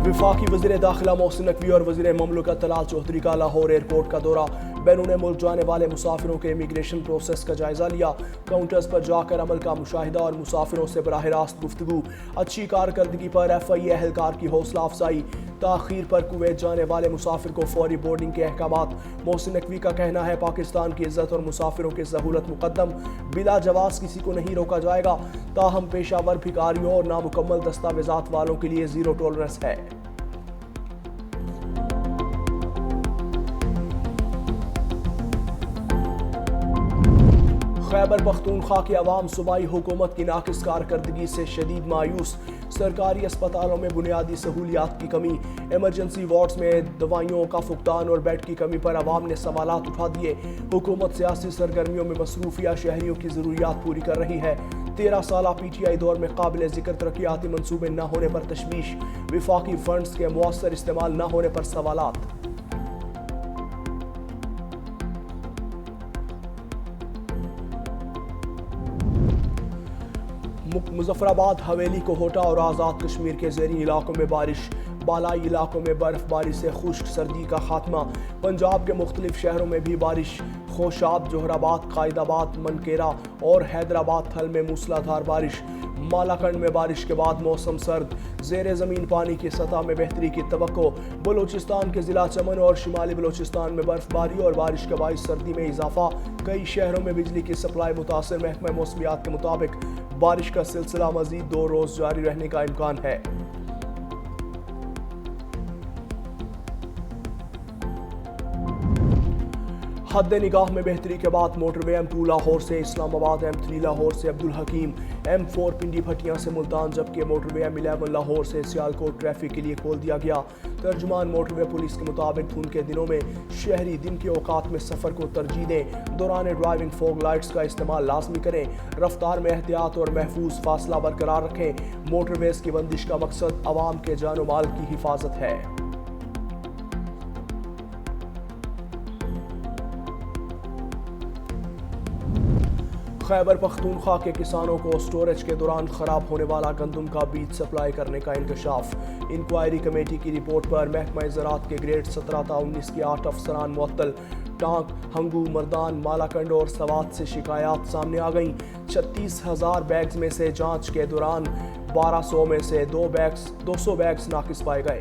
وفاقی وزیر داخلہ محسن نقوی اور وزیر مملکت طلال چودھری کا لاہور ایئرپورٹ کا دورہ، بیرون ملک جانے والے مسافروں کے امیگریشن پروسیس کا جائزہ لیا، کاؤنٹرز پر جا کر عمل کا مشاہدہ اور مسافروں سے براہ راست گفتگو، اچھی کارکردگی پر ایف آئی اے اہلکار کی حوصلہ افزائی، تاخیر پر کویت جانے والے مسافر کو فوری بورڈنگ کے احکامات۔ محسن نقوی کا کہنا ہے پاکستان کی عزت اور مسافروں کی سہولت مقدم، بلا جواز کسی کو نہیں روکا جائے گا، تاہم پیشہ ور بھکاریوں اور نامکمل دستاویزات والوں کے لیے زیرو ٹولرنس ہے۔ خیبر پختونخوا کے عوام صوبائی حکومت کی ناقص کارکردگی سے شدید مایوس، سرکاری اسپتالوں میں بنیادی سہولیات کی کمی، ایمرجنسی وارڈز میں دوائیوں کا فقدان اور بیڈ کی کمی پر عوام نے سوالات اٹھا دیے۔ حکومت سیاسی سرگرمیوں میں مصروفیہ شہریوں کی ضروریات پوری کر رہی ہے۔ 13 سالہ پی ٹی آئی دور میں قابل ذکر ترقیاتی منصوبے نہ ہونے پر تشویش، وفاقی فنڈز کے مؤثر استعمال نہ ہونے پر سوالات۔ مظفر آباد، حویلی، کوہوٹا اور آزاد کشمیر کے زیریں علاقوں میں بارش، بالائی علاقوں میں برف باری سے خشک سردی کا خاتمہ، پنجاب کے مختلف شہروں میں بھی بارش، خوشاب، جوہر آباد، قائد آباد، منکیرا اور حیدرآباد تھل میں موسلادھار بارش، مالاکنڈ میں بارش کے بعد موسم سرد، زیر زمین پانی کی سطح میں بہتری کی توقع، بلوچستان کے ضلع چمن اور شمالی بلوچستان میں برف باری اور بارش کے باعث سردی میں اضافہ، کئی شہروں میں بجلی کی سپلائی متاثر، محکمہ موسمیات کے مطابق بارش کا سلسلہ مزید 2 روز جاری رہنے کا امکان ہے۔ حد نگاہ میں بہتری کے بعد موٹر وے M2 لاہور سے اسلام آباد، M3 لاہور سے عبدالحکیم، M4 پنڈی بھٹیاں سے ملتان، جبکہ موٹر وے M11 لاہور سے سیالکوٹ ٹریفک کے لیے کھول دیا گیا۔ ترجمان موٹر وے پولیس کے مطابق دھند کے دنوں میں شہری دن کے اوقات میں سفر کو ترجیح دیں، دوران ڈرائیونگ فوگ لائٹس کا استعمال لازمی کریں، رفتار میں احتیاط اور محفوظ فاصلہ برقرار رکھیں۔ موٹر ویز کی بندش کا مقصد عوام کے جان و مال کی حفاظت ہے۔ خیبر پختونخوا کے کسانوں کو سٹوریج کے دوران خراب ہونے والا گندم کا بیج سپلائی کرنے کا انکشاف، انکوائری کمیٹی کی رپورٹ پر محکمہ زراعت کے گریڈ 17 تا 19 کے 8 افسران معطل، ٹانک، ہنگو، مردان، مالاکنڈ اور سوات سے شکایات سامنے آ گئیں۔ 36,000 بیگز میں سے جانچ کے دوران 1200 میں سے 200 بیگز ناقص پائے گئے۔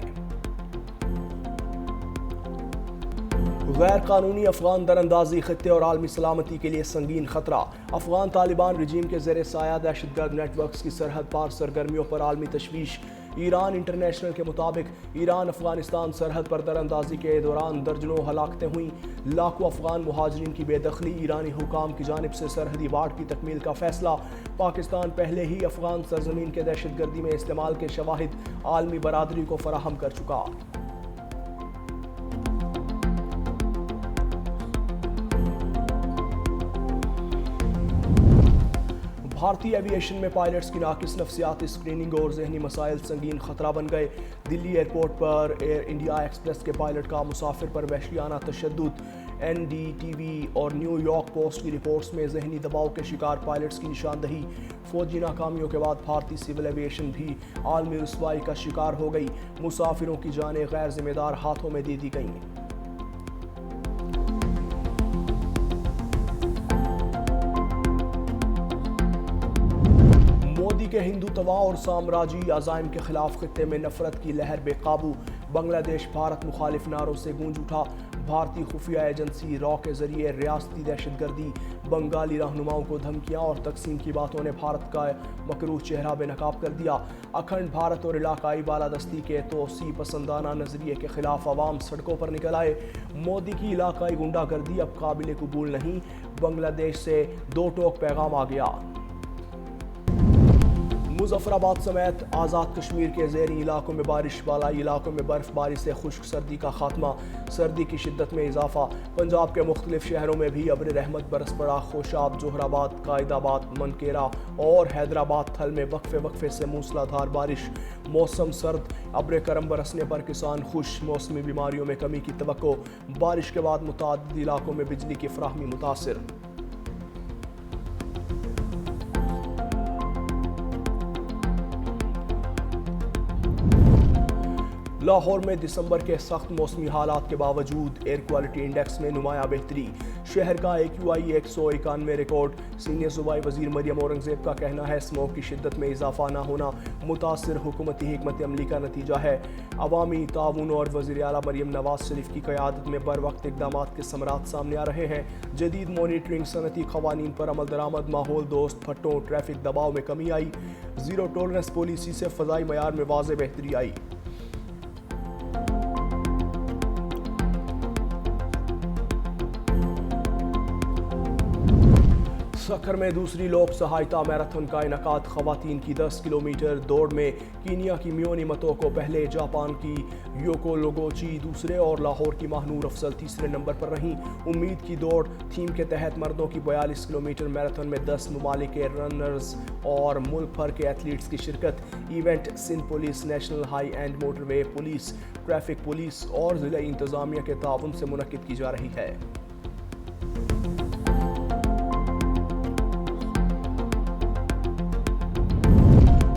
غیر قانونی افغان دراندازی خطے اور عالمی سلامتی کے لیے سنگین خطرہ، افغان طالبان رجیم کے زیر سایہ دہشت گرد نیٹ ورکس کی سرحد پار سرگرمیوں پر عالمی تشویش۔ ایران انٹرنیشنل کے مطابق ایران افغانستان سرحد پر دراندازی کے دوران درجنوں ہلاکتیں ہوئیں، لاکھوں افغان مہاجرین کی بے دخلی، ایرانی حکام کی جانب سے سرحدی باڑ کی تکمیل کا فیصلہ، پاکستان پہلے ہی افغان سرزمین کے دہشت گردی میں استعمال کے شواہد عالمی برادری کو فراہم کر چکا۔ بھارتی ایوی ایشن میں پائلٹس کی ناقص نفسیاتی اسکریننگ اور ذہنی مسائل سنگین خطرہ بن گئے۔ دلی ایئرپورٹ پر ایئر انڈیا ایکسپریس کے پائلٹ کا مسافر پر وحشیانہ تشدد، این ڈی ٹی وی اور نیو یارک پوسٹ کی رپورٹس میں ذہنی دباؤ کے شکار پائلٹس کی نشاندہی۔ فوجی ناکامیوں کے بعد بھارتی سول ایوی ایشن بھی عالمی رسوائی کا شکار ہو گئی، مسافروں کی جانیں غیر ذمہ دار ہاتھوں میں دے دی گئیں۔ مودی کے ہندو توا اور سامراجی عزائم کے خلاف خطے میں نفرت کی لہر بے قابو، بنگلہ دیش بھارت مخالف نعروں سے گونج اٹھا۔ بھارتی خفیہ ایجنسی را کے ذریعے ریاستی دہشت گردی، بنگالی رہنماؤں کو دھمکیاں اور تقسیم کی باتوں نے بھارت کا مکروہ چہرہ بے نقاب کر دیا۔ اکھنڈ بھارت اور علاقائی بالادستی کے توسیع پسندانہ نظریے کے خلاف عوام سڑکوں پر نکل آئے۔ مودی کی علاقائی غنڈہ گردی اب قابل قبول نہیں، بنگلہ دیش سے دو ٹوک پیغام آ گیا۔ مظفر آباد سمیت آزاد کشمیر کے زیریں علاقوں میں بارش، بالائی علاقوں میں برف باری سے خشک سردی کا خاتمہ، سردی کی شدت میں اضافہ، پنجاب کے مختلف شہروں میں بھی ابر رحمت برس پڑا، خوشاب، جوہر آباد، قائد آباد، منکیرا اور حیدرآباد تھل میں وقفے وقفے سے موسلادھار بارش، موسم سرد، ابر کرم برسنے پر کسان خوش، موسمی بیماریوں میں کمی کی توقع، بارش کے بعد متعدد علاقوں میں بجلی کی فراہمی متاثر۔ لاہور میں دسمبر کے سخت موسمی حالات کے باوجود ایئر کوالٹی انڈیکس میں نمایاں بہتری، شہر کا AQI 191 ریکارڈ۔ سینئر صوبائی وزیر مریم اورنگزیب کا کہنا ہے اسموگ کی شدت میں اضافہ نہ ہونا متاثر حکومتی حکمت عملی کا نتیجہ ہے۔ عوامی تعاون اور وزیر اعلیٰ مریم نواز شریف کی قیادت میں بر وقت اقدامات کے ثمرات سامنے آ رہے ہیں۔ جدید مانیٹرنگ، صنعتی قوانین پر عمل درآمد، ماحول دوست پھٹوں، ٹریفک دباؤ میں کمی آئی، زیرو ٹالرنس پالیسی سے فضائی معیار میں واضح بہتری آئی۔ سکھر میں دوسری لوک سہایتا میراتھن کا انعقاد، خواتین کی 10 کلومیٹر دوڑ میں کینیا کی میونی متو کو پہلے، جاپان کی یوکو لوگوچی دوسرے اور لاہور کی ماہنور افضل تیسرے نمبر پر رہیں۔ امید کی دوڑ تھیم کے تحت مردوں کی 42 کلومیٹر میراتھن میں 10 ممالک کے رنرز اور ملک بھر کے ایتھلیٹس کی شرکت۔ Event Sindh police, national high and motor way police, traffic police اور ضلعی انتظامیہ کے تعاون سے منعقد کی جا رہی ہے۔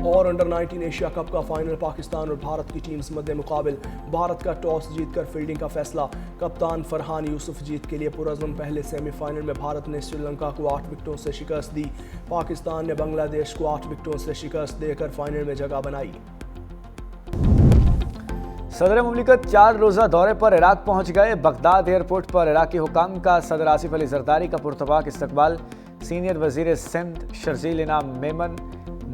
اور انڈر 19 ایشیا کپ کا فائنل، پاکستان اور بھارت کی ٹیمز مد مقابل، بھارت کا ٹاس جیت کر فیلڈنگ کا فیصلہ، کپتان فرحان یوسف جیت کے لیے پرعزم۔ پہلے سیمی فائنل میں بھارت نے سری لنکا کو 8 وکٹوں سے شکست دی، پاکستان نے بنگلہ دیش کو 8 وکٹوں سے شکست دے کر فائنل میں جگہ بنائی۔ صدر مملکت 4 روزہ دورے پر عراق پہنچ گئے۔ بغداد ایئرپورٹ پر عراقی حکام کا صدر آصف علی زرداری کا پرتپاک استقبال۔ سینئر وزیر سندھ شرزیل انعام میمن،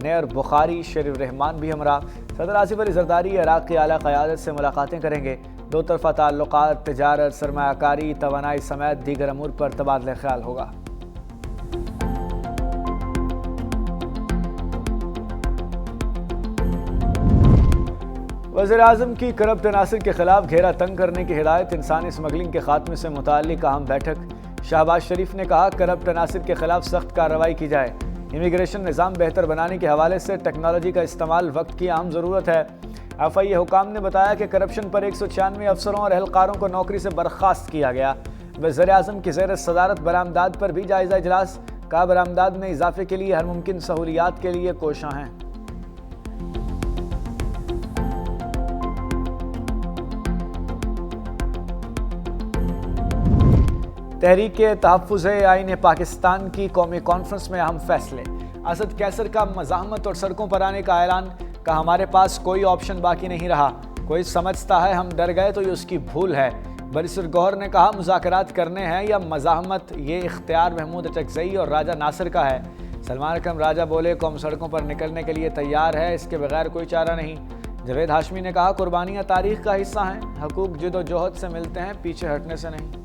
نیر بخاری، شریف رحمان بھی ہمراہ۔ صدر آصف علی زرداری عراق کی اعلیٰ قیادت سے ملاقاتیں کریں گے۔ دو طرفہ تعلقات، تجارت، سرمایہ کاری، توانائی سمیت دیگر امور پر تبادلہ خیال ہوگا۔ وزیر اعظم کی کرپٹ عناصر کے خلاف گھیرا تنگ کرنے کی ہدایت، انسانی اسمگلنگ کے خاتمے سے متعلق اہم بیٹھک۔ شہباز شریف نے کہا کرپٹ عناصر کے خلاف سخت کارروائی کی جائے۔ امیگریشن نظام بہتر بنانے کے حوالے سے ٹیکنالوجی کا استعمال وقت کی اہم ضرورت ہے۔ FI حکام نے بتایا کہ کرپشن پر 196 افسروں اور اہلکاروں کو نوکری سے برخاست کیا گیا۔ وزیر اعظم کی زیر صدارت برآمدات پر بھی جائزہ اجلاس، کہا برآمدات میں اضافے کے لیے ہر ممکن سہولیات کے لیے کوشاں ہیں۔ تحریک تحفظ آئین پاکستان کی قومی کانفرنس میں اہم فیصلے۔ اسد کیسر کا مزاحمت اور سڑکوں پر آنے کا اعلان، کہا ہمارے پاس کوئی آپشن باقی نہیں رہا، کوئی سمجھتا ہے ہم ڈر گئے تو یہ اس کی بھول ہے۔ بریسر گوہر نے کہا مذاکرات کرنے ہیں یا مزاحمت، یہ اختیار محمود اچکزئی اور راجہ ناصر کا ہے۔ سلمان اکرم راجہ بولے قوم سڑکوں پر نکلنے کے لیے تیار ہے، اس کے بغیر کوئی چارہ نہیں۔ جاوید ہاشمی نے کہا قربانیاں تاریخ کا حصہ ہیں، حقوق جد و جہد سے ملتے ہیں، پیچھے ہٹنے سے نہیں۔